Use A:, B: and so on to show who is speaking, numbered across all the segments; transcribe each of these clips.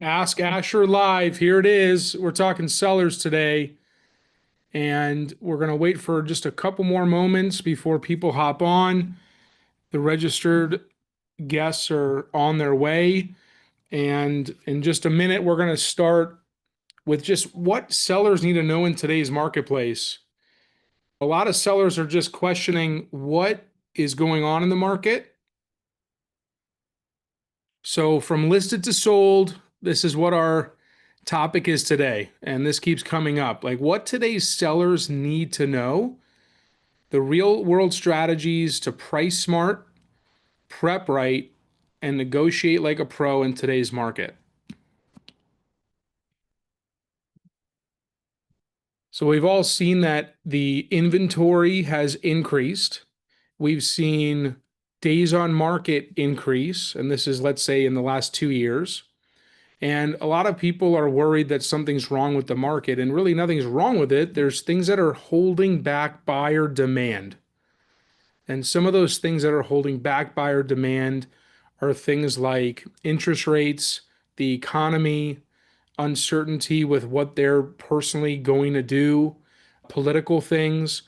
A: Ask Asher Live. Here it is. We're talking sellers today, and we're going to wait for just a couple more moments before people hop on. The registered guests are on their way, and in just a minute, we're going to start with just what sellers need to know in today's marketplace. A lot of sellers are just questioning what is going on in the market. So, from listed to sold, this is what our topic is today. And this keeps coming up. Like what today's sellers need to know, the real world strategies to price smart, prep right, and negotiate like a pro in today's market. So, we've all seen that the inventory has increased. We've seen days on market increase. And this is, let's say, in the last 2 years. And a lot of people are worried that something's wrong with the market, and really nothing's wrong with it. There's things that are holding back buyer demand. And some of those things that are holding back buyer demand are things like interest rates, the economy, uncertainty with what they're personally going to do, political things.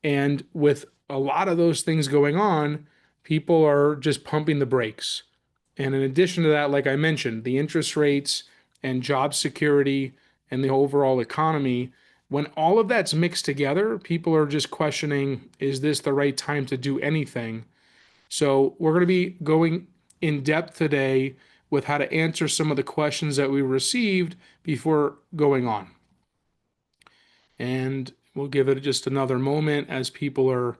A: And with a lot of those things going on, people are just pumping the brakes. And in addition to that, like I mentioned, the interest rates and job security and the overall economy, when all of that's mixed together, people are just questioning, is this the right time to do anything? So we're going to be going in depth today with how to answer some of the questions that we received before going on. And we'll give it just another moment as people are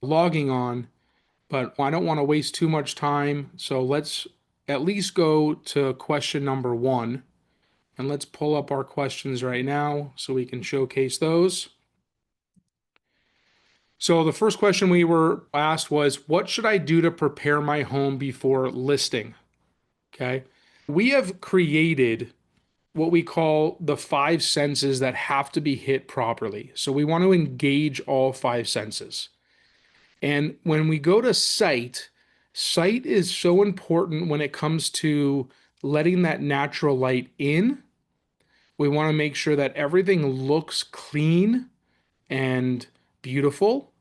A: logging on, but I don't want to waste too much time. So let's at least go to question number one. And let's pull up our questions right now so we can showcase those. So the first question we were asked was, what should I do to prepare my home before listing? Okay. We have created what we call the five senses that have to be hit properly. So we want to engage all five senses. And when we go to sight is so important when it comes to letting that natural light in. We want to make sure that everything looks clean and beautiful.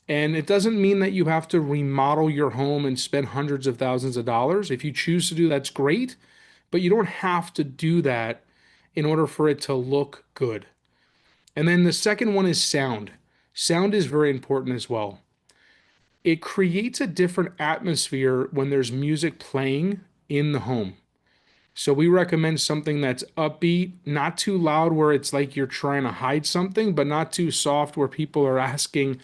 A: And it doesn't mean that you have to remodel your home and spend hundreds of thousands of dollars. If you choose to do that's great, but you don't have to do that in order for it to look good. And then the second one is sound. Sound is very important as well. It creates a different atmosphere when there's music playing in the home. So we recommend something that's upbeat, not too loud where it's like you're trying to hide something, but not too soft where people are asking,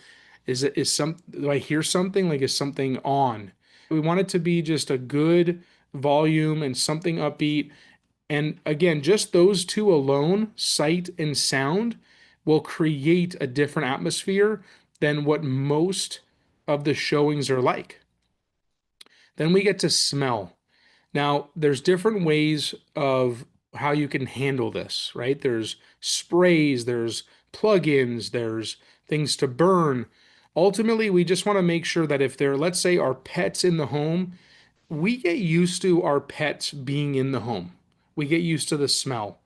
A: do I hear something? Like is something on? We want it to be just a good volume and something upbeat. And again, just those two alone, sight and sound, will create a different atmosphere than what most of the showings are like. Then we get to smell. Now, there's different ways of how you can handle this, right? There's sprays, there's plugins, there's things to burn. Ultimately, we just want to make sure that if there, let's say, are pets in the home, we get used to our pets being in the home. We get used to the smell.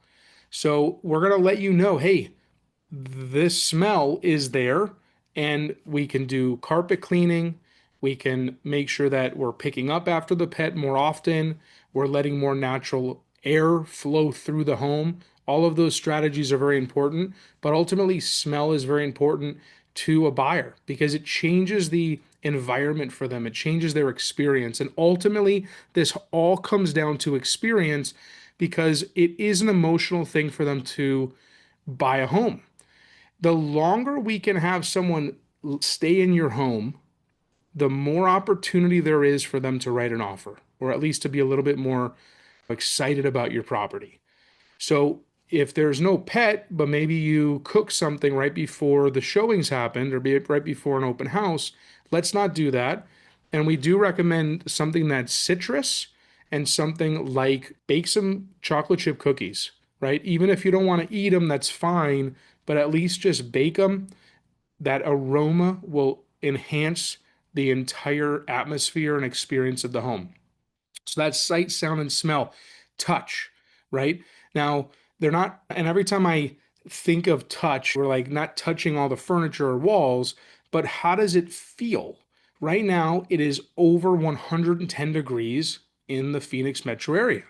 A: So we're going to let you know, hey, this smell is there, and we can do carpet cleaning. We can make sure that we're picking up after the pet more often. We're letting more natural air flow through the home. All of those strategies are very important, but ultimately, smell is very important to a buyer because it changes the environment for them, it changes their experience. And ultimately, this all comes down to experience because it is an emotional thing for them to buy a home. The longer we can have someone stay in your home, the more opportunity there is for them to write an offer, or at least to be a little bit more excited about your property. So if there's no pet, but maybe you cook something right before the showings happened or be it right before an open house, let's not do that. And we do recommend something that's citrus and something like bake some chocolate chip cookies, right? Even if you don't want to eat them, that's fine, but at least just bake them. That aroma will enhance the entire atmosphere and experience of the home. So that's sight, sound, and smell. Touch. right? Now, they're not, and every time I think of touch, we're like not touching all the furniture or walls, but how does it feel? Right now, it is over 110 degrees in the Phoenix metro area.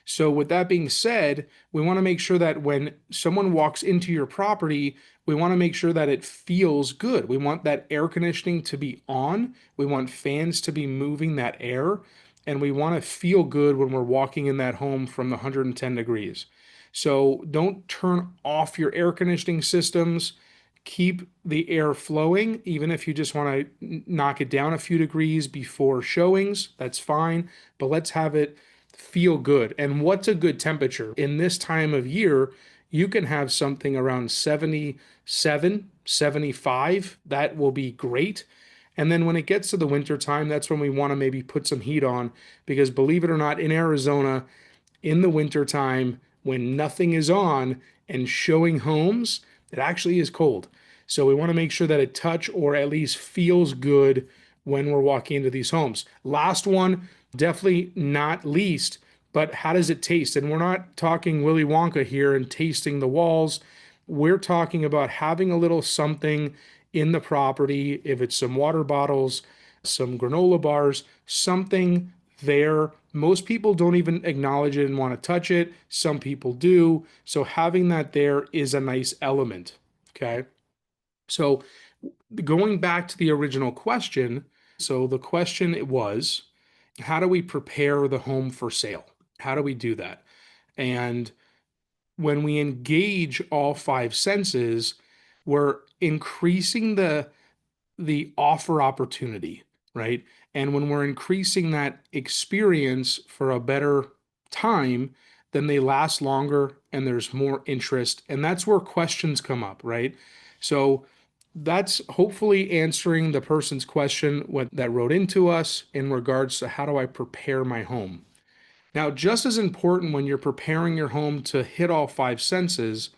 A: So, with that being said, we want to make sure that when someone walks into your property, we want to make sure that it feels good. We want that air conditioning to be on, we want fans to be moving that air, and we want to feel good when we're walking in that home from the 110 degrees. So, don't turn off your air conditioning systems. Keep the air flowing, even if you just want to knock it down a few degrees before showings, that's fine. But let's have it feel good. And what's a good temperature? In this time of year, you can have something around 77, 75. That will be great. And then when it gets to the winter time, that's when we want to maybe put some heat on because believe it or not, in Arizona, in the wintertime when nothing is on and showing homes, it actually is cold. So we want to make sure that it touch or at least feels good when we're walking into these homes. Last one, definitely not least, but how does it taste? And we're not talking Willy Wonka here and tasting the walls. We're talking about having a little something in the property, if it's some water bottles, some granola bars, something there. Most people don't even acknowledge it and want to touch it. Some people do. So having that there is a nice element. Okay. So going back to the original question, so the question it was, how do we prepare the home for sale? How do we do that? And when we engage all five senses, we're increasing the offer opportunity, right? And when we're increasing that experience for a better time, then they last longer and there's more interest. And that's where questions come up, right? So that's hopefully answering the person's question that wrote into us in regards to how do I prepare my home. Now, just as important when you're preparing your home to hit all five senses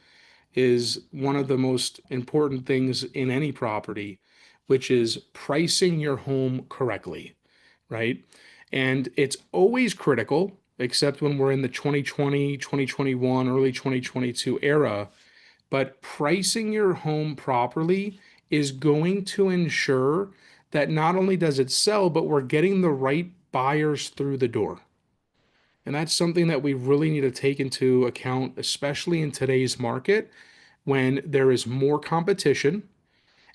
A: is one of the most important things in any property, which is pricing your home correctly, right? And it's always critical, except when we're in the 2020, 2021, early 2022 era. But pricing your home properly is going to ensure that not only does it sell, but we're getting the right buyers through the door. And that's something that we really need to take into account, especially in today's market when there is more competition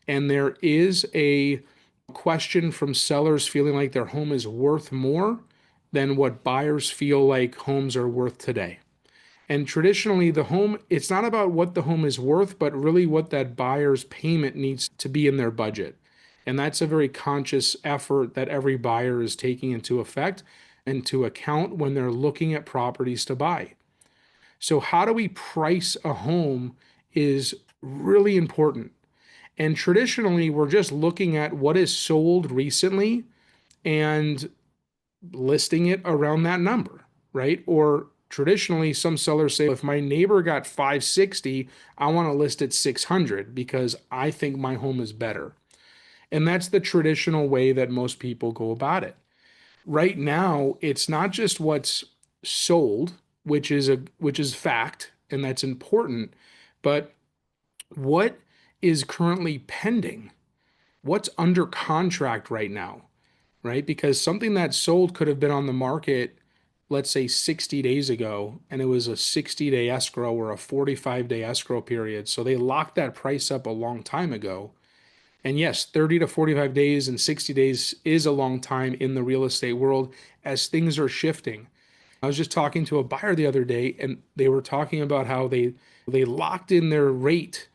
A: and there is a question from sellers feeling like their home is worth more than what buyers feel like homes are worth today. And traditionally, the home, it's not about what the home is worth, but really what that buyer's payment needs to be in their budget. And that's a very conscious effort that every buyer is taking into effect and to account when they're looking at properties to buy. So, how do we price a home is really important. And traditionally, we're just looking at what is sold recently and listing it around that number, right? Or traditionally, some sellers say, if my neighbor got 560, I want to list it 600 because I think my home is better. And that's the traditional way that most people go about it. Right now, it's not just what's sold, which is fact, and that's important, but what is currently pending? What's under contract right now, right? Because something that sold could have been on the market, let's say 60 days ago, and it was a 60-day escrow or a 45-day escrow period. So they locked that price up a long time ago. And yes, 30 to 45 days and 60 days is a long time in the real estate world as things are shifting. I was just talking to a buyer the other day and they were talking about how they locked in their rate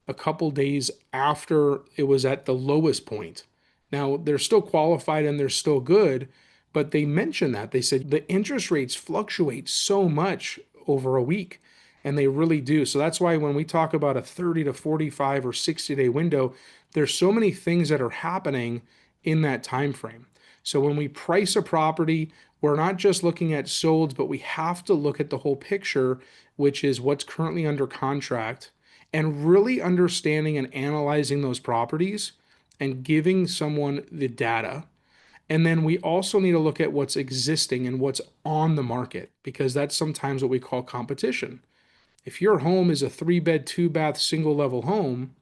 A: a couple days after it was at the lowest point. Now, they're still qualified and they're still good, but they mentioned that. They said the interest rates fluctuate so much over a week, and they really do. So that's why when we talk about a 30 to 45 or 60-day window, there's so many things that are happening in that time frame. So when we price a property, we're not just looking at solds, but we have to look at the whole picture, which is what's currently under contract and really understanding and analyzing those properties and giving someone the data And then we also need to look at what's existing and what's on the market because that's sometimes what we call competition. If your home is a 3 bed, 2 bath, single level home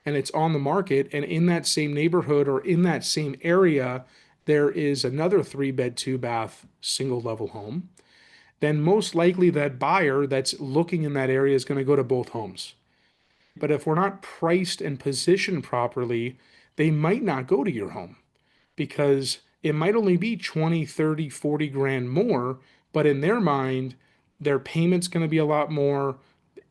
A: and it's on the market, and in that same neighborhood or in that same area, there is another 3 bed, 2 bath, single level home, then most likely that buyer that's looking in that area is going to go to both homes. But if we're not priced and positioned properly, they might not go to your home because it might only be 20, 30, 40 grand more, but in their mind, their payment's going to be a lot more.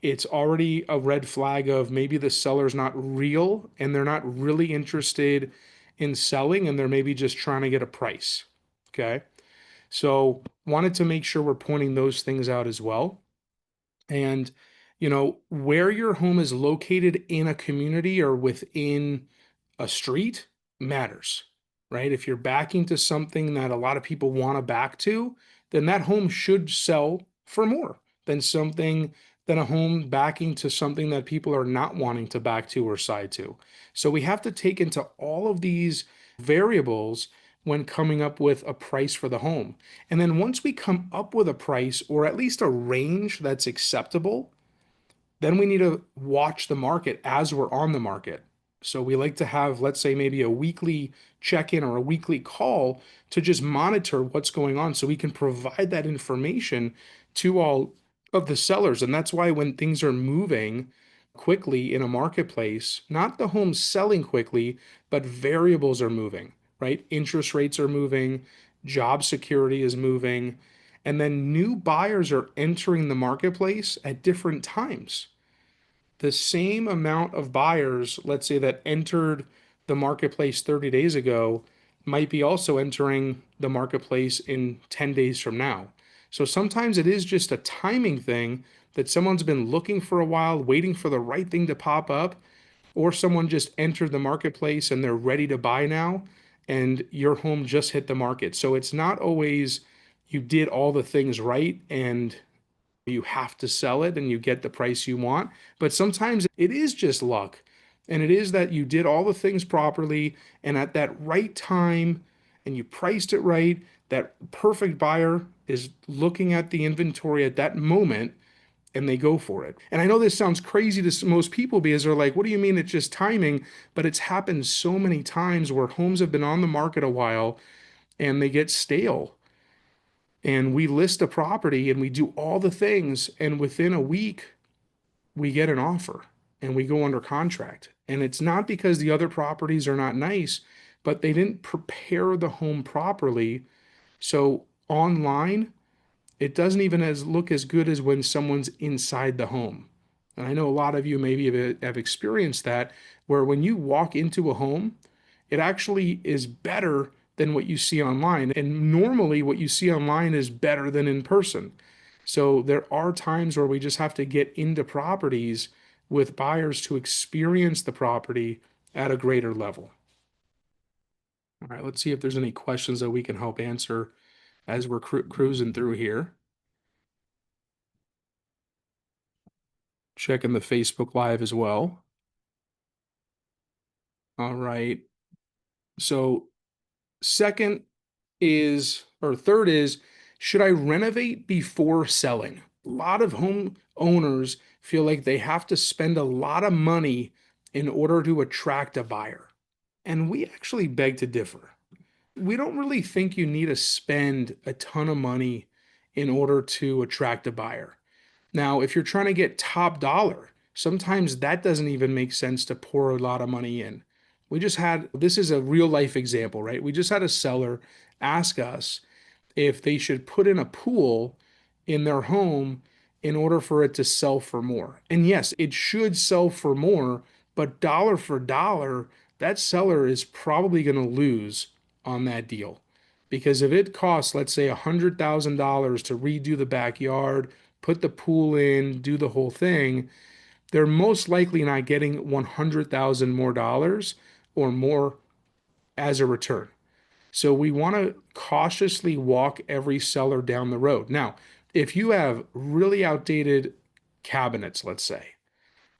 A: It's already a red flag of maybe the seller's not real and they're not really interested in selling and they're maybe just trying to get a price. Okay. So wanted to make sure we're pointing those things out as well. And, where your home is located in a community or within a street matters, right? If you're backing to something that a lot of people want to back to, then that home should sell for more than something than a home backing to something that people are not wanting to back to or side to. So we have to take into all of these variables when coming up with a price for the home. And then once we come up with a price or at least a range that's acceptable, then we need to watch the market as we're on the market. So we like to have, let's say, maybe a weekly check in or a weekly call to just monitor what's going on so we can provide that information to all of the sellers. And that's why when things are moving quickly in a marketplace, not the homes selling quickly, but variables are moving, right? Interest rates are moving, job security is moving, and then new buyers are entering the marketplace at different times. The same amount of buyers, let's say, that entered the marketplace 30 days ago, might be also entering the marketplace in 10 days from now. So sometimes it is just a timing thing that someone's been looking for a while, waiting for the right thing to pop up, or someone just entered the marketplace and they're ready to buy now, and your home just hit the market. So it's not always you did all the things right and you have to sell it and you get the price you want. But sometimes it is just luck. And it is that you did all the things properly and at that right time and you priced it right. That perfect buyer is looking at the inventory at that moment and they go for it. And I know this sounds crazy to most people because they're like, what do you mean it's just timing? But it's happened so many times where homes have been on the market a while and they get stale and we list a property and we do all the things and within a week we get an offer and we go under contract, and it's not because the other properties are not nice, but they didn't prepare the home properly. So online it doesn't even look as good as when someone's inside the home. And I know a lot of you maybe have experienced that, where when you walk into a home, it actually is better than what you see online. And normally, what you see online is better than in person. So there are times where we just have to get into properties with buyers to experience the property at a greater level. All right, let's see if there's any questions that we can help answer as we're cruising through here. Checking the Facebook Live as well. All right. So, second is, or third is, should I renovate before selling? A lot of home owners feel like they have to spend a lot of money in order to attract a buyer. And we actually beg to differ. We don't really think you need to spend a ton of money in order to attract a buyer. Now, if you're trying to get top dollar, sometimes that doesn't even make sense to pour a lot of money in. This is a real life example, right? We just had a seller ask us if they should put in a pool in their home in order for it to sell for more. And yes, it should sell for more, but dollar for dollar, that seller is probably going to lose on that deal. Because if it costs, let's say, $100,000 to redo the backyard, put the pool in, do the whole thing, they're most likely not getting 100,000 more dollars or more as a return. So we want to cautiously walk every seller down the road. Now, if you have really outdated cabinets, let's say,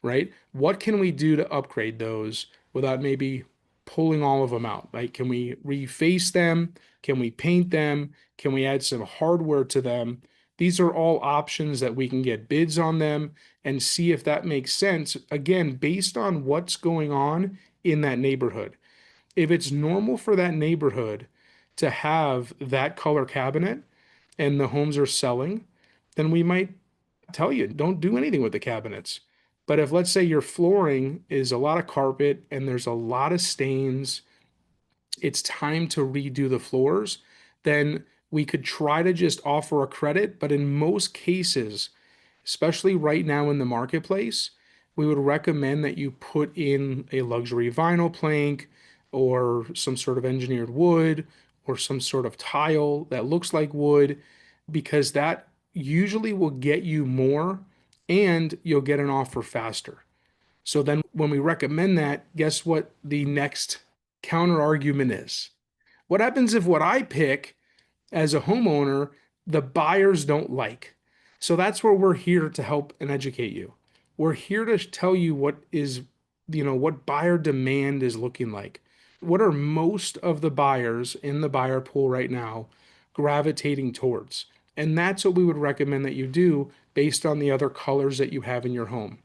A: right? What can we do to upgrade those without maybe pulling all of them out, right? Can we reface them? Can we paint them? Can we add some hardware to them? These are all options that we can get bids on them and see if that makes sense, again, based on what's going on in that neighborhood. If it's normal for that neighborhood to have that color cabinet and the homes are selling, then we might tell you don't do anything with the cabinets. But if, let's say, your flooring is a lot of carpet and there's a lot of stains, it's time to redo the floors, then we could try to just offer a credit. But in most cases, especially right now in the marketplace, we would recommend that you put in a luxury vinyl plank or some sort of engineered wood or some sort of tile that looks like wood, because that usually will get you more and you'll get an offer faster. So then when we recommend that, guess what the next counter argument is? What happens if what I pick as a homeowner, the buyers don't like? So that's where we're here to help and educate you. We're here to tell you what is, what buyer demand is looking like. What are most of the buyers in the buyer pool right now gravitating towards? And that's what we would recommend that you do based on the other colors that you have in your home.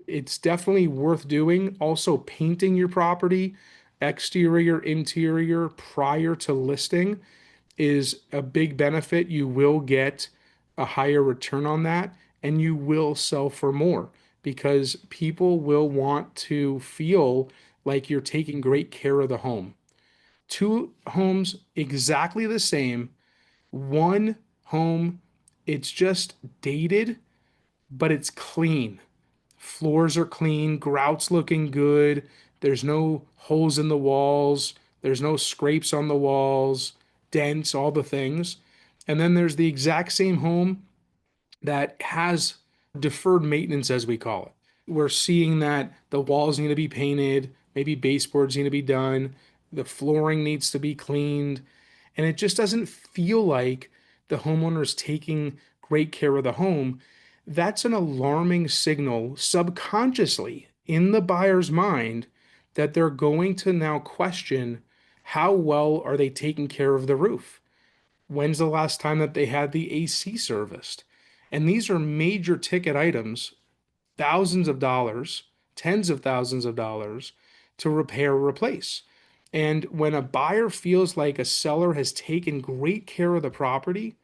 A: It's definitely worth doing. Also, painting your property, exterior, interior, prior to listing is a big benefit. You will get a higher return on that and you will sell for more because people will want to feel like you're taking great care of the home. Two homes exactly the same, one home, it's just dated, but it's clean. Floors are clean, grout's looking good. There's no holes in the walls. There's no scrapes on the walls, dents, all the things. And then there's the exact same home that has deferred maintenance, as we call it. We're seeing that the walls need to be painted, maybe baseboards need to be done, the flooring needs to be cleaned, and it just doesn't feel like the homeowner is taking great care of the home. That's an alarming signal subconsciously in the buyer's mind that they're going to now question how well are they taking care of the roof? When's the last time that they had the AC serviced? And these are major ticket items, thousands of dollars, tens of thousands of dollars to repair or replace. And when a buyer feels like a seller has taken great care of the property,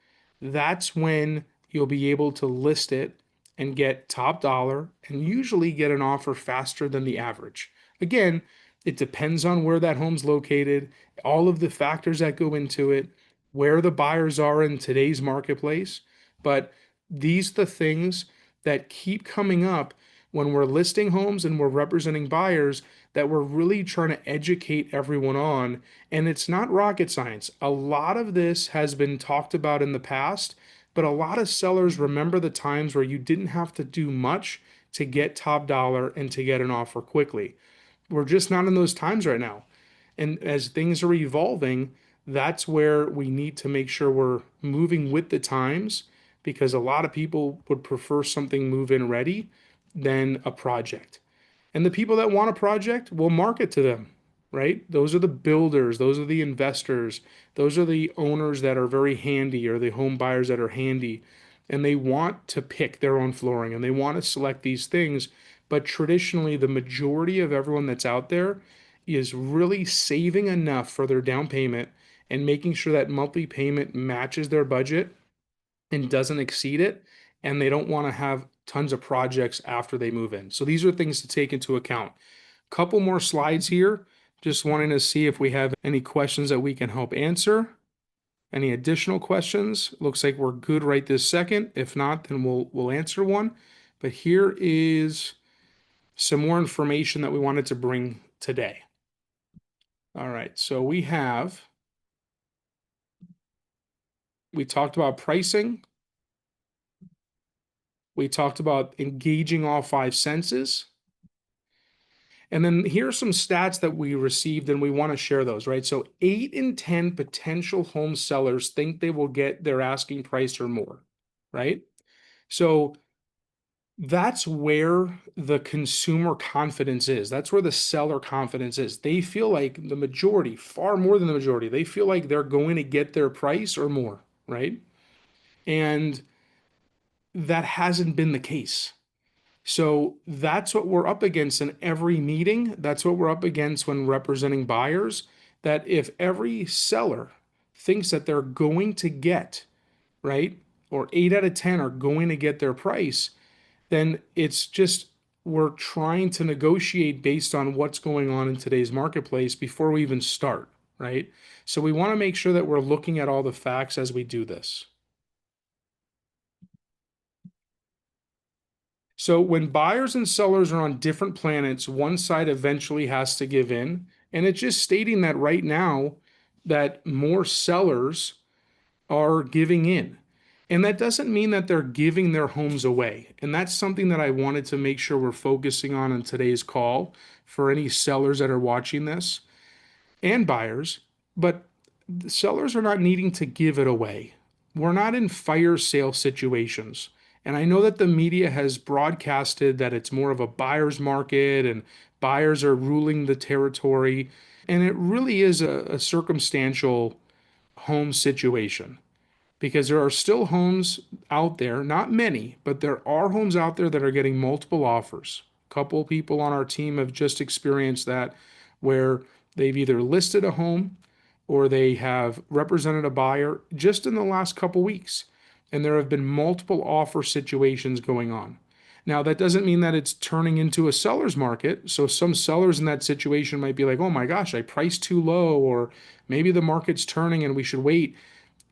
A: that's when you'll be able to list it and get top dollar and usually get an offer faster than the average. Again, it depends on where that home's located, all of the factors that go into it, where the buyers are in today's marketplace. But these are the things that keep coming up when we're listing homes and we're representing buyers that we're really trying to educate everyone on. And it's not rocket science. A lot of this has been talked about in the past, but a lot of sellers remember the times where you didn't have to do much to get top dollar and to get an offer quickly. We're just not in those times right now. And as things are evolving, that's where we need to make sure we're moving with the times, because a lot of people would prefer something move in ready than a project. And the people that want a project will market to them, right? Those are the builders, those are the investors, those are the owners that are very handy, or the home buyers that are handy. And they want to pick their own flooring and they want to select these things. But traditionally, the majority of everyone that's out there is really saving enough for their down payment and making sure that monthly payment matches their budget and doesn't exceed it. And they don't want to have tons of projects after they move in. So these are things to take into account. Couple more slides here. Just wanting to see if we have any questions that we can help answer. Any additional questions? Looks like we're good right this second. If not, then we'll answer one. But here is some more information that we wanted to bring today. All right, so we talked about pricing. We talked about engaging all five senses. And then here are some stats that we received, and we want to share those, right? So 8 in 10 potential home sellers think they will get their asking price or more, right? So That's where the consumer confidence is. That's where the seller confidence is. They feel like the majority, far more than the majority, they feel like they're going to get their price or more, right? And that hasn't been the case. So that's what we're up against in every meeting. That's what we're up against when representing buyers. That if every seller thinks that they're going to get, right, or 8 out of 10 are going to get their price, then it's just we're trying to negotiate based on what's going on in today's marketplace before we even start, right? So we want to make sure that we're looking at all the facts as we do this. So when buyers and sellers are on different planets, one side eventually has to give in. And it's just stating that right now that more sellers are giving in. And that doesn't mean that they're giving their homes away. And that's something that I wanted to make sure we're focusing on in today's call for any sellers that are watching this and buyers. But the sellers are not needing to give it away. We're not in fire sale situations. And I know that the media has broadcasted that it's more of a buyer's market and buyers are ruling the territory. And it really is a circumstantial home situation because there are still homes out there, not many, but there are homes out there that are getting multiple offers. A couple of people on our team have just experienced that where they've either listed a home or they have represented a buyer just in the last couple weeks. And there have been multiple offer situations going on. Now, that doesn't mean that it's turning into a seller's market. So, some sellers in that situation might be like, oh my gosh, I priced too low, or maybe the market's turning and we should wait.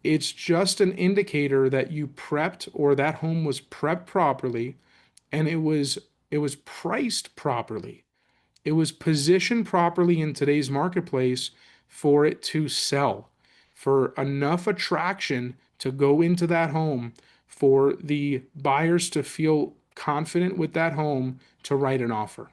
A: It's just an indicator that you prepped or that home was prepped properly and it was priced properly. It was positioned properly in today's marketplace for it to sell, for enough attraction to go into that home for the buyers to feel confident with that home to write an offer.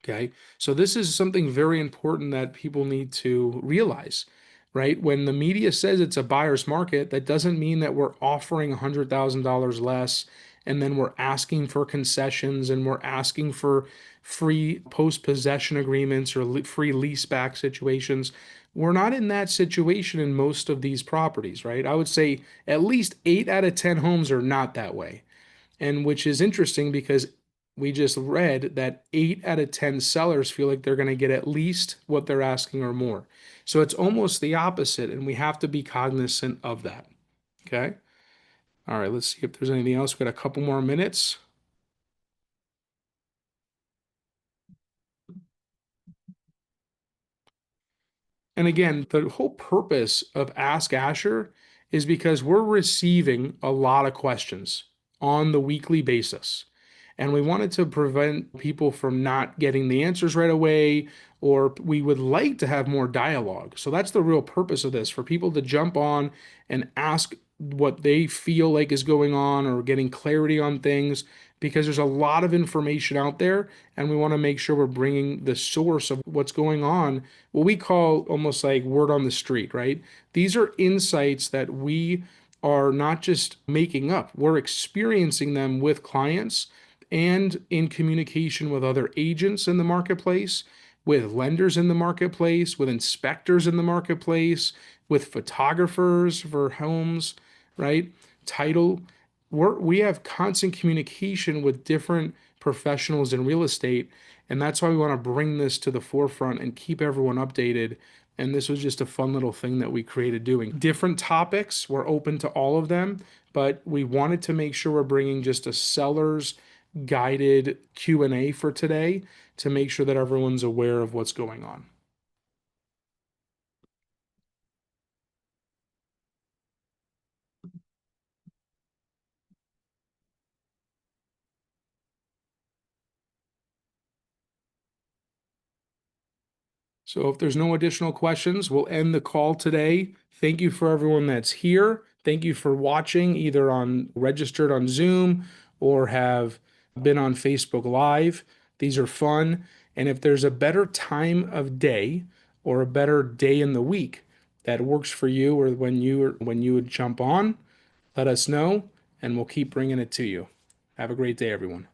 A: Okay. So this is something very important that people need to realize, right? When the media says it's a buyer's market, that doesn't mean that we're offering $100,000 less and then we're asking for concessions and we're asking for free post-possession agreements or free lease back situations. We're not in that situation in most of these properties, right? I would say at least 8 out of 10 homes are not that way. And which is interesting because we just read that 8 out of 10 sellers feel like they're going to get at least what they're asking or more. So it's almost the opposite, and we have to be cognizant of that. Okay. All right. Let's see if there's anything else. We got a couple more minutes. And again, the whole purpose of Ask Asher is because we're receiving a lot of questions on the weekly basis. And we wanted to prevent people from not getting the answers right away, or we would like to have more dialogue. So that's the real purpose of this for people to jump on and ask what they feel like is going on or getting clarity on things because there's a lot of information out there and we want to make sure we're bringing the source of what's going on, what we call almost like word on the street, right? These are insights that we are not just making up, we're experiencing them with clients and in communication with other agents in the marketplace, with lenders in the marketplace, with inspectors in the marketplace, with photographers for homes, right? Title. We have constant communication with different professionals in real estate. And that's why we want to bring this to the forefront and keep everyone updated. And this was just a fun little thing that we created doing. Different topics, we're open to all of them, but we wanted to make sure we're bringing just a seller's guided Q&A for today to make sure that everyone's aware of what's going on. So if there's no additional questions, we'll end the call today. Thank you for everyone that's here. Thank you for watching, either on registered on Zoom or have been on Facebook Live. These are fun. And if there's a better time of day or a better day in the week that works for you or when you would jump on, let us know and we'll keep bringing it to you. Have a great day, everyone.